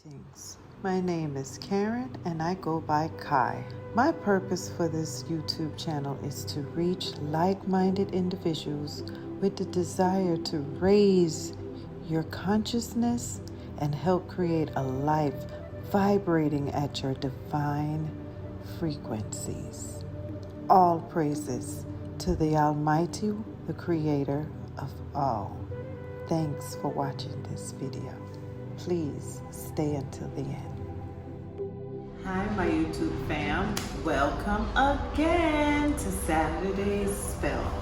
Greetings. My name is Karen and I go by Kai. My purpose for this YouTube channel is to reach like-minded individuals with the desire to raise your consciousness and help create a life vibrating at your divine frequencies. All praises to the Almighty, the Creator of all. Thanks for watching this video. Please stay until the end. Hi, my YouTube fam. Welcome again to Saturday's Spell.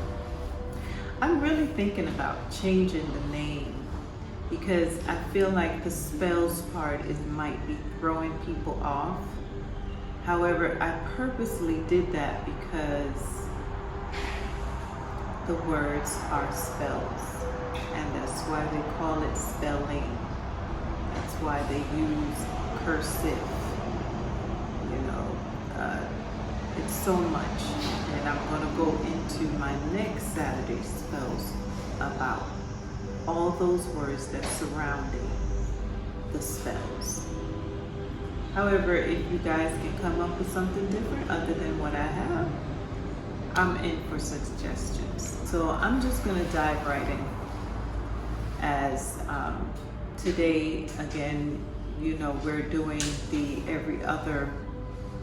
I'm really thinking about changing the name because I feel like the spells part might be throwing people off. However, I purposely did that because the words are spells, and that's why they call it spelling. That's why they use cursive, it's so much. And I'm going to go into my next Saturday spells about all those words that surrounding the spells. However, if you guys can come up with something different other than what I have, I'm in for suggestions. So I'm just going to dive right in as today, again, we're doing the every other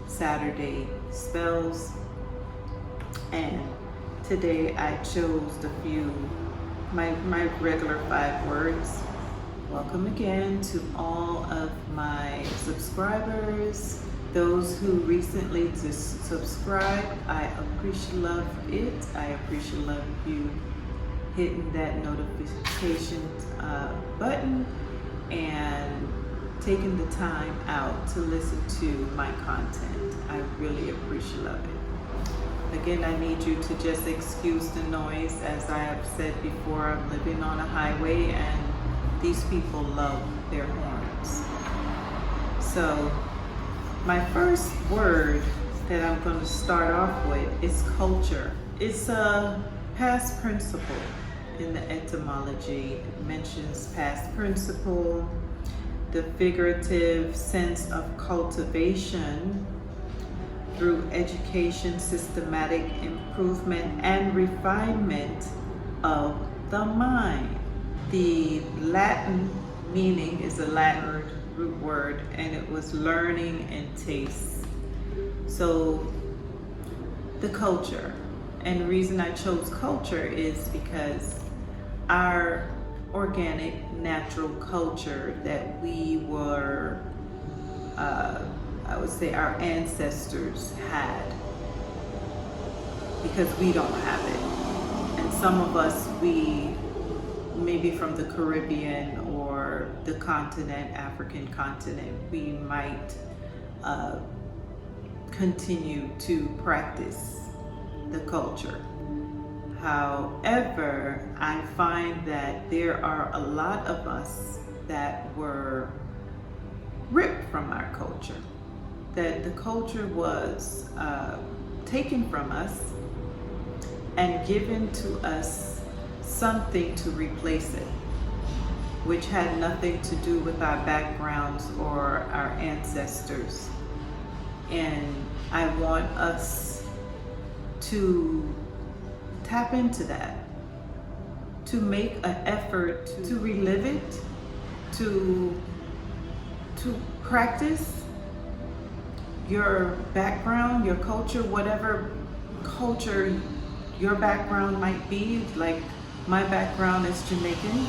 Saturday spells, and today I chose my regular 5 words. Welcome again to all of my subscribers, those who recently just subscribed. I appreciate it. I appreciate you hitting that notification button and taking the time out to listen to my content. I really appreciate it. Again, I need you to just excuse the noise. As I have said before, I'm living on a highway and these people love their horns. So my first word that I'm going to start off with is culture. It's a past principle. In the etymology, it mentions past principle, the figurative sense of cultivation through education, systematic improvement, and refinement of the mind. The Latin meaning is a Latin root word, and it was learning and taste. So the culture, and the reason I chose culture is because our organic, natural culture that we were, I would say our ancestors had, because we don't have it. And some of us, we maybe from the Caribbean or the continent, African continent, we might continue to practice the culture. However, I find that there are a lot of us that were ripped from our culture, that the culture was taken from us and given to us something to replace it, which had nothing to do with our backgrounds or our ancestors. And I want us to tap into that, to make an effort to relive it, to practice your background, your culture, whatever culture your background might be. Like my background is Jamaican,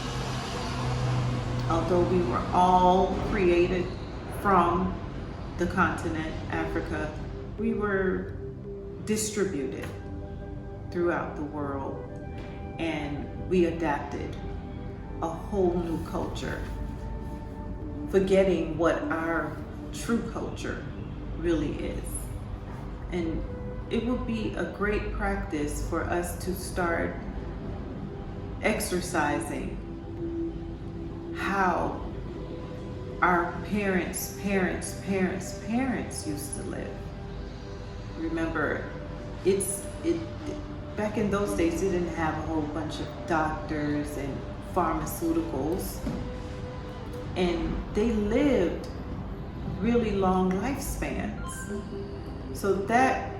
although we were all created from the continent, Africa. We were distributed throughout the world, and we adapted a whole new culture, forgetting what our true culture really is. And it would be a great practice for us to start exercising how our parents used to live. Remember, back in those days, they didn't have a whole bunch of doctors and pharmaceuticals, and they lived really long lifespans. So that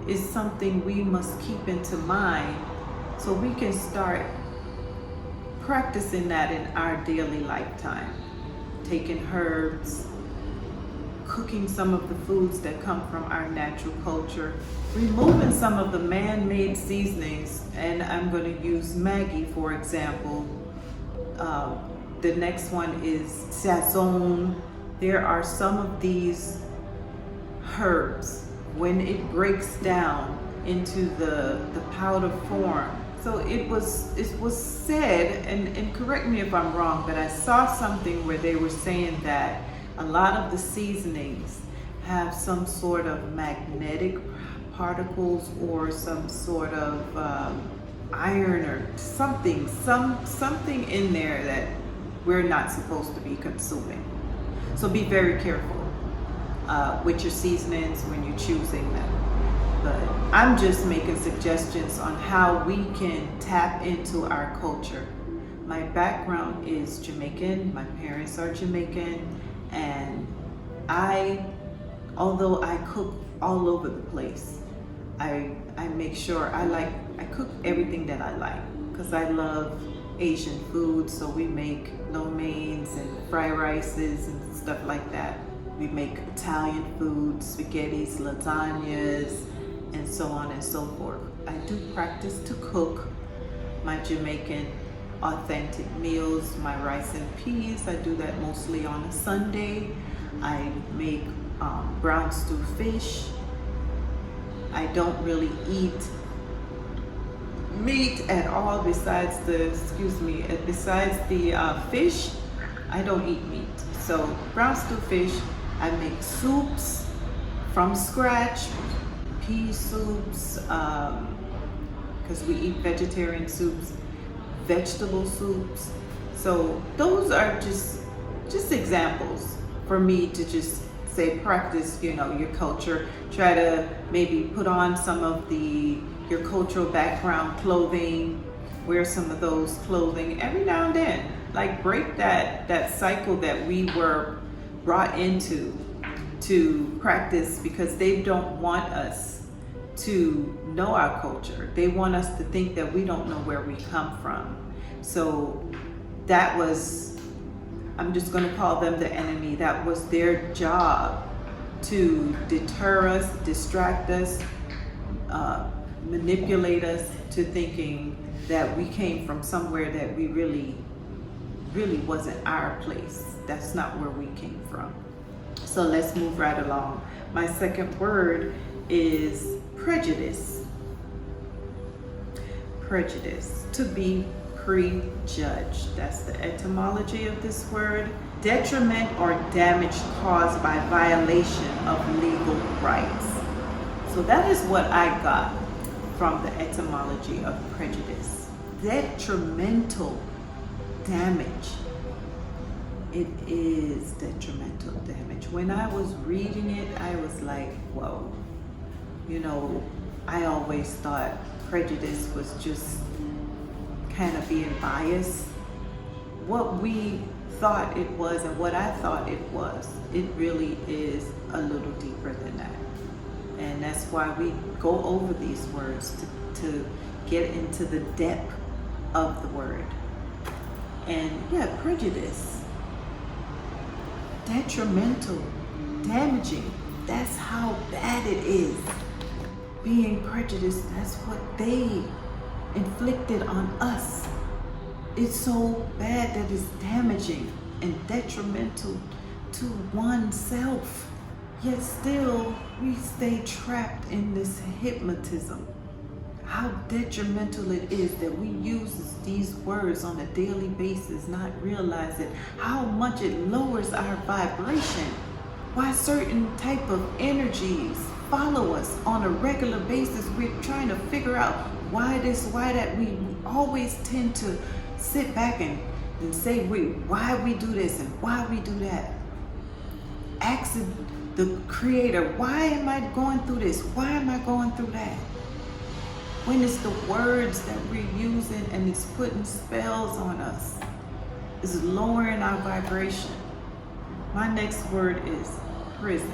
is something we must keep into mind so we can start practicing that in our daily lifetime. Taking herbs, cooking some of the foods that come from our natural culture, removing some of the man-made seasonings, and I'm going to use Maggi for example. The next one is sazon. There are some of these herbs, when it breaks down into the powder form. So it was said, and correct me if I'm wrong, but I saw something where they were saying that a lot of the seasonings have some sort of magnetic particles or some sort of iron or something in there that we're not supposed to be consuming. So be very careful with your seasonings when you're choosing them. But I'm just making suggestions on how we can tap into our culture. My background is Jamaican, my parents are Jamaican, and although I cook all over the place, I make sure I cook everything that I like, because I love Asian food. So we make lo meins and fried rices and stuff like that. We make Italian food, spaghettis, lasagnas, and so on and so forth. I do practice to cook my Jamaican authentic meals, my rice and peas. I do that mostly on a Sunday. I make brown stew fish. I don't really eat meat at all besides the fish. I don't eat meat. So brown stew fish. I make soups from scratch, pea soups, because we eat vegetarian soups, vegetable soups. So those are just examples for me to just say practice, your culture. Try to maybe put on some of your cultural background clothing, wear some of those clothing every now and then. Like break that cycle that we were brought into to practice, because they don't want us to know our culture. They want us to think that we don't know where we come from. So that was, I'm just going to call them the enemy. That was their job, to deter us, distract us, manipulate us to thinking that we came from somewhere that we really wasn't our place. That's not where we came from. So let's move right along. My second word is prejudice. Prejudice, to be prejudged. That's the etymology of this word. Detriment or damage caused by violation of legal rights. So that is what I got from the etymology of prejudice. Detrimental damage. It is detrimental damage. When I was reading it, I was like, whoa. I always thought prejudice was just kind of being biased. What we thought it was and what I thought it was, it really is a little deeper than that. And that's why we go over these words to get into the depth of the word. And yeah, prejudice. Detrimental, damaging. That's how bad it is. Being prejudiced, that's what they inflicted on us. It's so bad that it's damaging and detrimental to oneself. Yet still, we stay trapped in this hypnotism. How detrimental it is that we use these words on a daily basis, not realizing how much it lowers our vibration. Why certain type of energies follow us on a regular basis. We're trying to figure out why this, why that. We always tend to sit back and say, why we do this and why we do that. Ask the Creator, why am I going through this? Why am I going through that? When it's the words that we're using and it's putting spells on us, it's lowering our vibration. My next word is prison.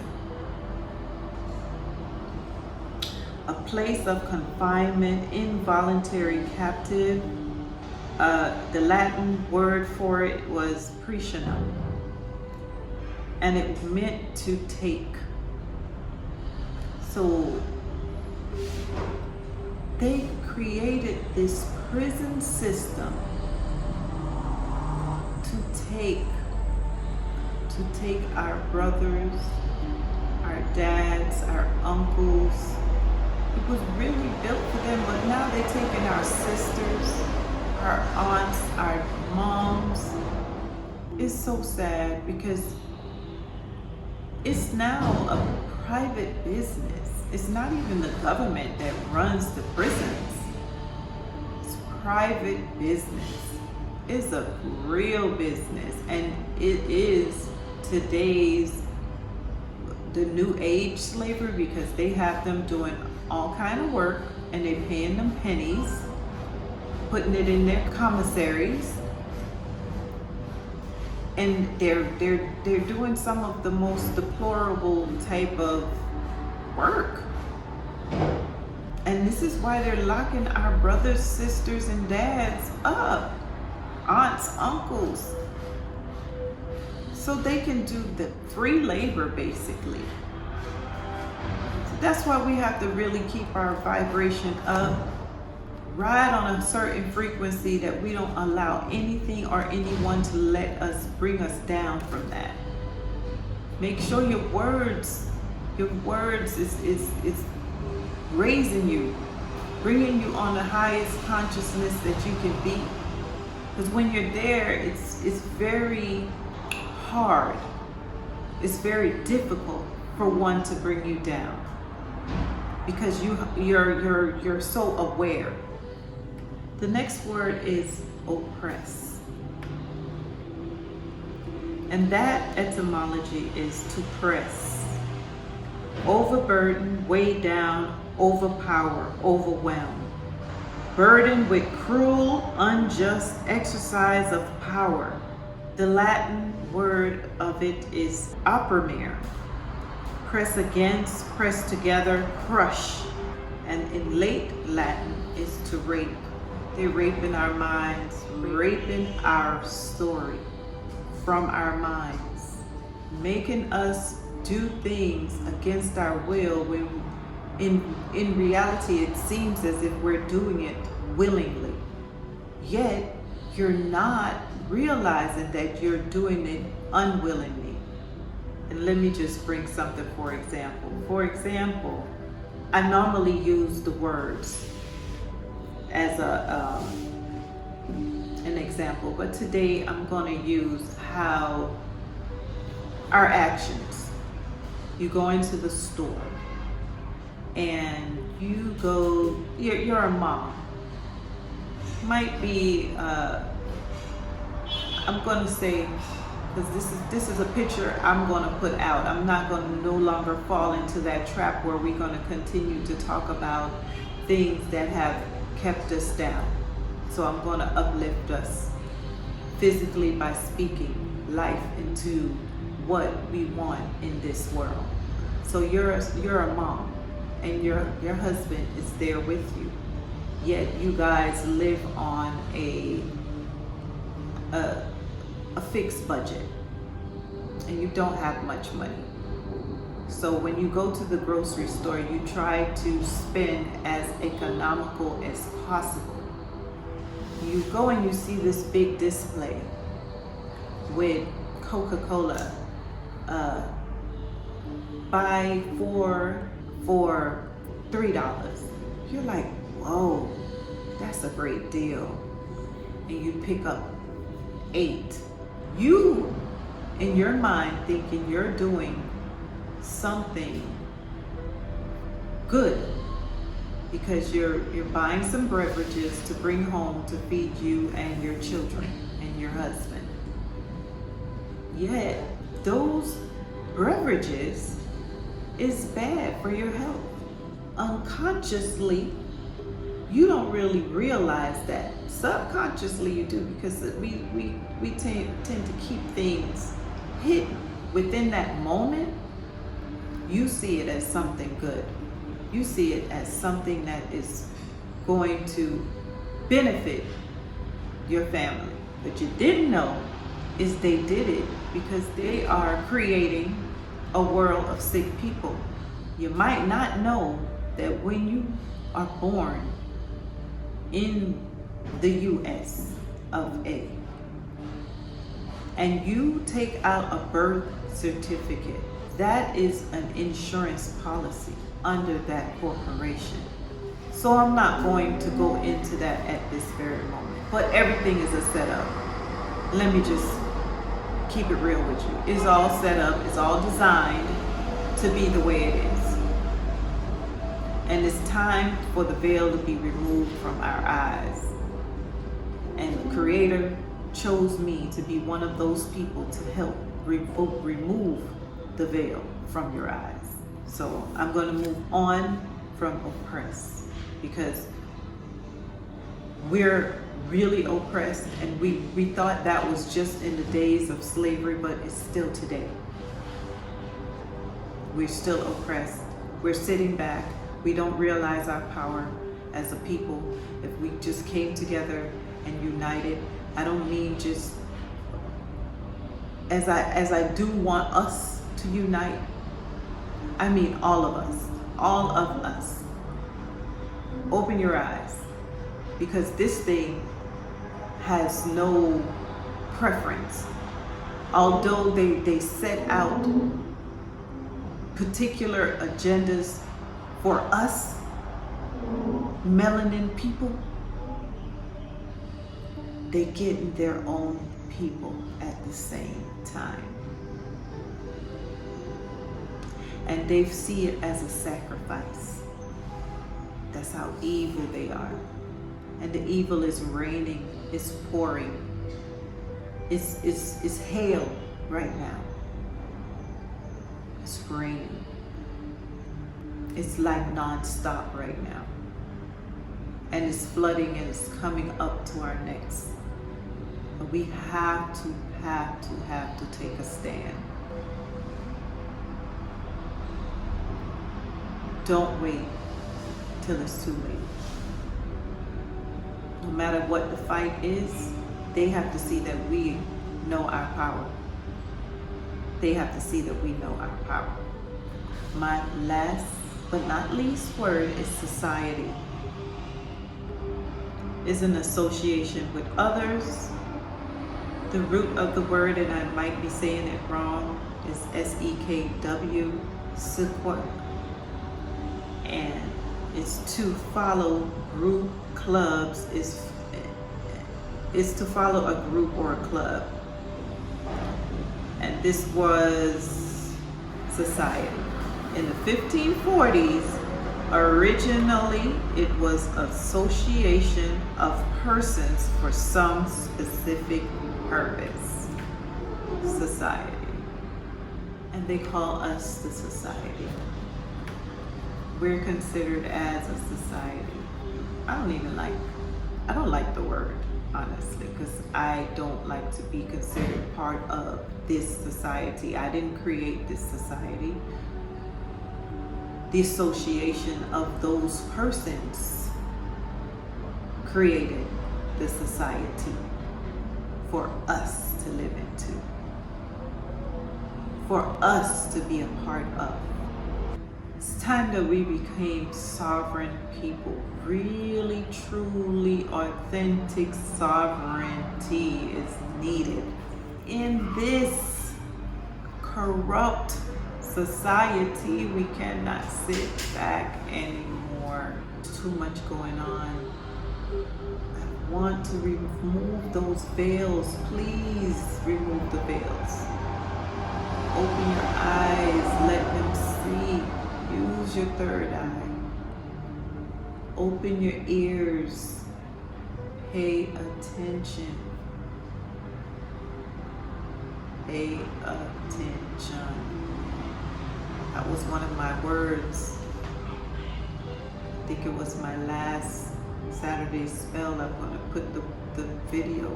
A place of confinement, involuntary captive. The Latin word for it was prisionum, and it meant to take. So they created this prison system to take our brothers, our dads, our uncles. It was really built for them, but now they're taking our sisters, our aunts, our moms. It's so sad because it's now a private business. It's not even the government that runs the prisons. It's private business. It's a real business, and it is today's the new age slavery, because they have them doing all kind of work and they're paying them pennies, putting it in their commissaries, and they're doing some of the most deplorable type of work. And this is why they're locking our brothers, sisters, and dads up, aunts, uncles, so they can do the free labor, basically. So that's why we have to really keep our vibration up, ride on a certain frequency that we don't allow anything or anyone to let us bring us down from that. Make sure your words is raising you, bringing you on the highest consciousness that you can be. Because when you're there, it's very hard. It's very difficult for one to bring you down, because you're so aware. The next word is oppress, and that etymology is to press, overburden, weigh down, overpower, overwhelm, burdened with cruel, unjust exercise of power. The Latin word of it is oppress, press against, press together, crush. And in late Latin is to rape. They're raping our minds, raping our story from our minds, making us do things against our will when in reality it seems as if we're doing it willingly. Yet you're not realizing that you're doing it unwillingly. And let me just bring something for example. For example, I normally use the words as an example, but today I'm going to use how our actions. You go into the store and you go, you're a mom. Might be, I'm going to say, because this is a picture I'm going to put out. I'm not going to no longer fall into that trap where we're going to continue to talk about things that have kept us down. So I'm going to uplift us physically by speaking life into what we want in this world. So you're a mom, and your husband is there with you. Yet you guys live on a fixed budget, and you don't have much money. So when you go to the grocery store, you try to spend as economical as possible. You go and you see this big display with Coca-Cola, buy 4 for $3. You're like, whoa, that's a great deal. And you pick up 8. You, in your mind, thinking you're doing something good because you're buying some beverages to bring home to feed you and your children and your husband. Yet those beverages is bad for your health. Unconsciously, you don't really realize that. Subconsciously you do, because we tend to keep things hidden. within that moment, you see it as something good. You see it as something that is going to benefit your family. What you didn't know is they did it because they are creating a world of sick people. You might not know that when you are born in the US of A and you take out a birth certificate, that is an insurance policy under that corporation. So I'm not going to go into that at this very moment, but everything is a setup. Let me just keep it real with you. It's all set up, it's all designed to be the way it is. And it's time for the veil to be removed from our eyes. And the Creator chose me to be one of those people to help remove the veil from your eyes. So I'm going to move on from oppress, because we're really oppressed, and we thought that was just in the days of slavery, but it's still today. We're still oppressed. We're sitting back. We don't realize our power as a people. If we just came together and united, I don't mean just as I do want us to unite, I mean all of us, all of us. Open your eyes, because this thing has no preference. Although they set out particular agendas for us, melanin people, they get their own people at the same time. And they see it as a sacrifice. That's how evil they are. And the evil is raining, it's pouring. It's hail right now. It's raining. It's like non-stop right now. And it's flooding and it's coming up to our necks. But we have to take a stand. Don't wait till it's too late. No matter what the fight is, they have to see that we know our power. They have to see that we know our power. My last but not least word is society. Is an association with others. The root of the word, and I might be saying it wrong, is S-E-K-W, sequoia. And it's to follow group clubs, is to follow a group or a club. And this was society. In the 1540s, originally it was association of persons for some specific purpose. Society. And they call us the society. We're considered as a society. I don't like the word, honestly, because I don't like to be considered part of this society. I didn't create this society. The association of those persons created the society for us to live into, for us to be a part of. It's time that we became sovereign people. Really, truly, authentic sovereignty is needed in this corrupt society. We cannot sit back anymore. There's too much going on. I want to remove those veils. Please remove the veils. Open your eyes, let them see. Use your third eye. Open your ears. Pay attention. Pay attention. That was one of my words. I think it was my last Saturday spell. I'm going to put the video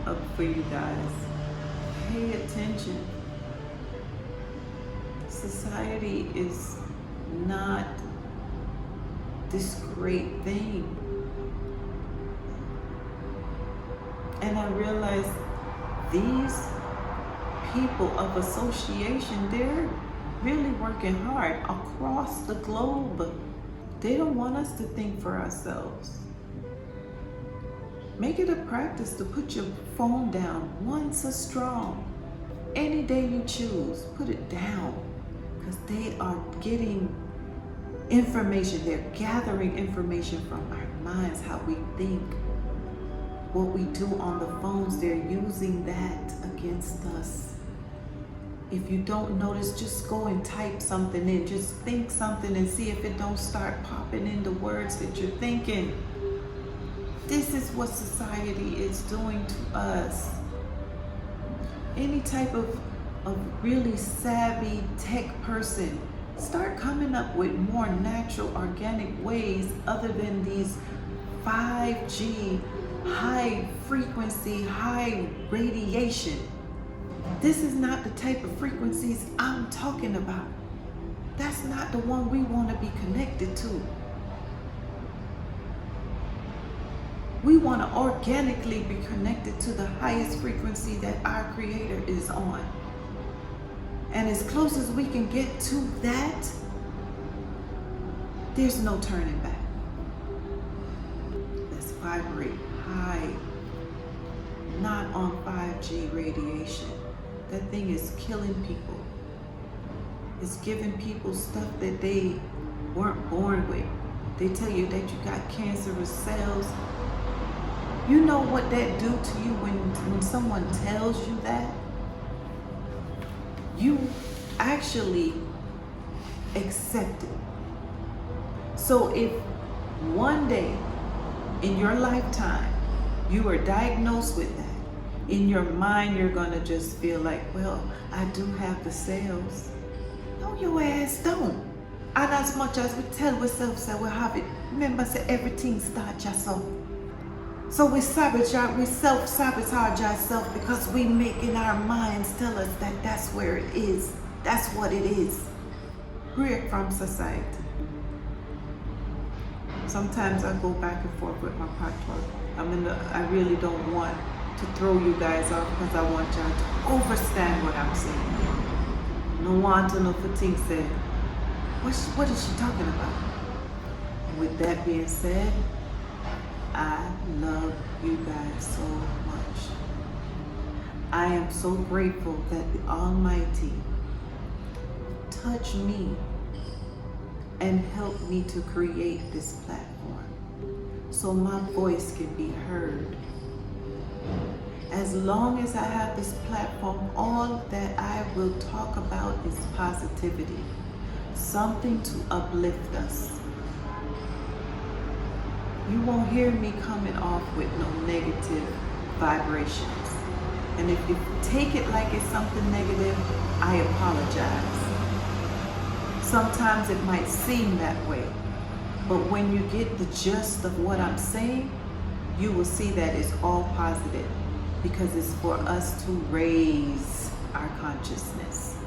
up for you guys. pay attention. Society is not this great thing. And I realize these people of association, they're really working hard across the globe. They don't want us to think for ourselves. Make it a practice to put your phone down once a strong. Any day you choose, put it down, because they are getting information. They're gathering information from our minds, how we think, what we do on the phones. They're using that against us. If you don't notice, just go and type something in. Just think something and see if it don't start popping in the words that you're thinking. This is what society is doing to us. Any type of really savvy tech person, start coming up with more natural, organic ways other than these 5G, high frequency, high radiation. This is not the type of frequencies I'm talking about. That's not the one we want to be connected to. We want to organically be connected to the highest frequency that our Creator is on. And as close as we can get to that, there's no turning back. Let's vibrate high, not on 5G radiation. That thing is killing people. It's giving people stuff that they weren't born with. They tell you that you got cancerous cells. You know what that do to you when someone tells you that? You actually accept it. So if one day in your lifetime you are diagnosed with that, in your mind you're gonna just feel like, well, I do have the cells. No, your ass don't. And as much as we tell ourselves that we have it, remember, say everything starts yourself. So we self-sabotage ourselves because we make in our minds tell us that that's where it is. That's what it is. Break from society. Sometimes I go back and forth with my partner. I really don't want to throw you guys off because I want y'all to understand what I'm saying. No want to know for things said. What is she talking about? And with that being said, I love you guys so much. I am so grateful that the Almighty touched me and helped me to create this platform so my voice can be heard. As long as I have this platform, all that I will talk about is positivity, something to uplift us. You won't hear me coming off with no negative vibrations. And if you take it like it's something negative, I apologize. Sometimes it might seem that way, but when you get the gist of what I'm saying, you will see that it's all positive because it's for us to raise our consciousness.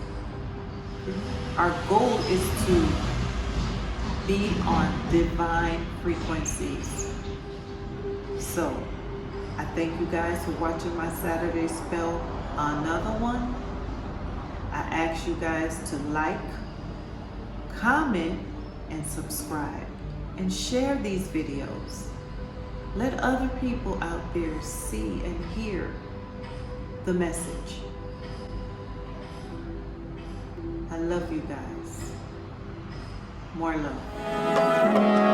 Our goal is to be on divine frequencies. So I thank you guys for watching my Saturday spell. Another one. I ask you guys to like, comment, and subscribe, and share these videos. Let other people out there see and hear the message. I love you guys. More love.